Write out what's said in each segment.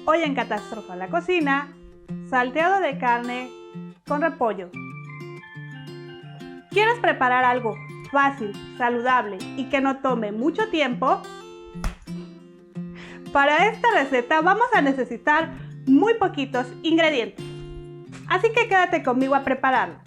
Hoy en Catástrofe a la Cocina, salteado de carne con repollo. ¿Quieres preparar algo fácil, saludable y que no tome mucho tiempo? Para esta receta vamos a necesitar muy poquitos ingredientes, así que quédate conmigo a prepararla.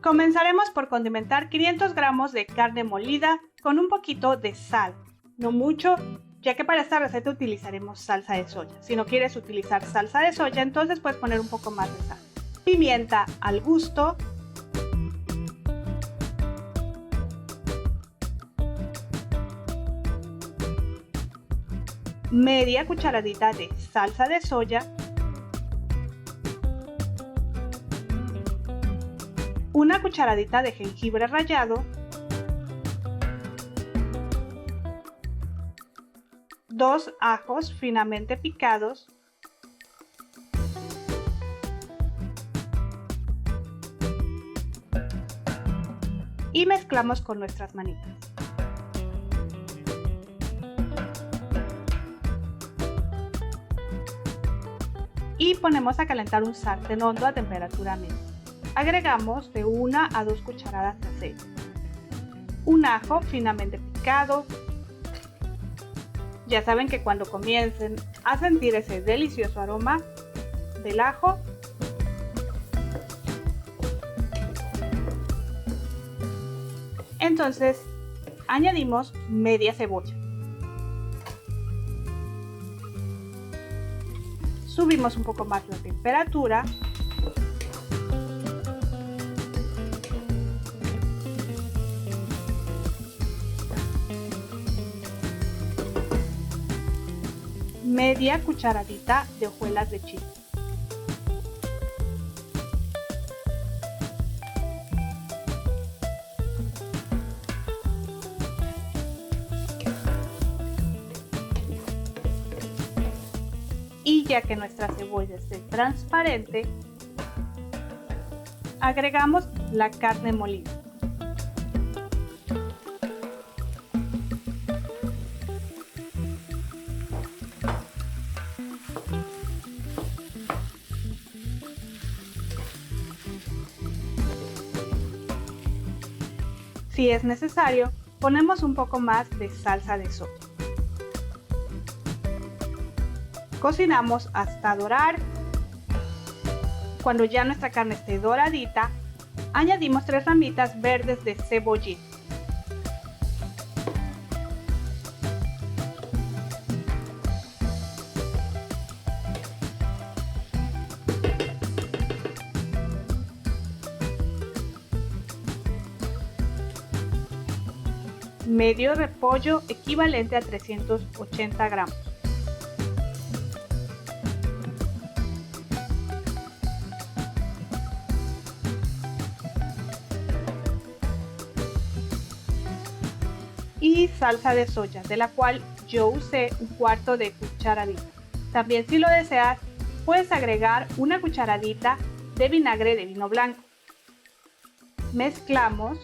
Comenzaremos por condimentar 500 gramos de carne molida con un poquito de sal, no mucho, ya que para esta receta utilizaremos salsa de soya. Si no quieres utilizar salsa de soya, entonces puedes poner un poco más de sal. Pimienta al gusto. Media cucharadita de salsa de soya. Una cucharadita de jengibre rallado. 2 ajos finamente picados. Y mezclamos con nuestras manitas. Y ponemos a calentar un sartén hondo a temperatura media. Agregamos de 1 a 2 cucharadas de aceite. Un ajo finamente picado. Ya saben que cuando comiencen a sentir ese delicioso aroma del ajo, entonces añadimos media cebolla. Subimos un poco más la temperatura. Media cucharadita de hojuelas de chile. Y ya que nuestra cebolla esté transparente, agregamos la carne molida. Si es necesario, ponemos un poco más de salsa de soya. Cocinamos hasta dorar. Cuando ya nuestra carne esté doradita, añadimos 3 ramitas verdes de cebollín. Medio repollo equivalente a 380 gramos. Y salsa de soya, de la cual yo usé 1/4 de cucharadita. También, si lo deseas, puedes agregar 1 cucharadita de vinagre de vino blanco. Mezclamos.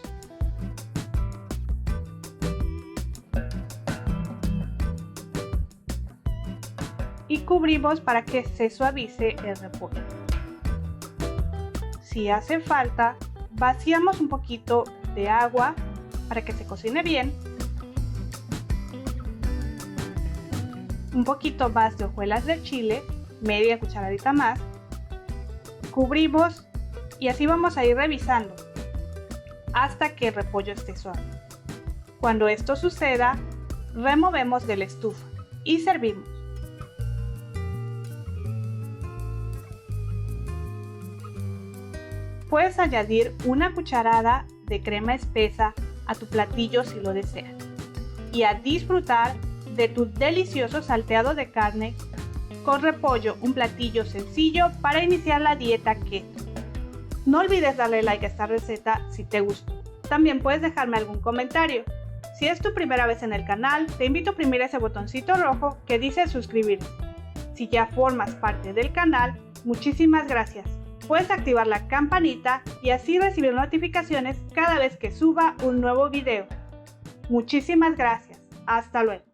Y cubrimos para que se suavice el repollo. Si hace falta, vaciamos un poquito de agua para que se cocine bien. Un poquito más de hojuelas de chile, media cucharadita más. Cubrimos y así vamos a ir revisando hasta que el repollo esté suave. Cuando esto suceda, removemos de la estufa y servimos. Puedes añadir 1 cucharada de crema espesa a tu platillo si lo deseas. Y a disfrutar de tu delicioso salteado de carne con repollo, un platillo sencillo para iniciar la dieta keto. No olvides darle like a esta receta si te gustó. También puedes dejarme algún comentario. Si es tu primera vez en el canal, te invito a oprimir ese botoncito rojo que dice suscribirse. Si ya formas parte del canal, muchísimas gracias. Puedes activar la campanita y así recibir notificaciones cada vez que suba un nuevo video. Muchísimas gracias. Hasta luego.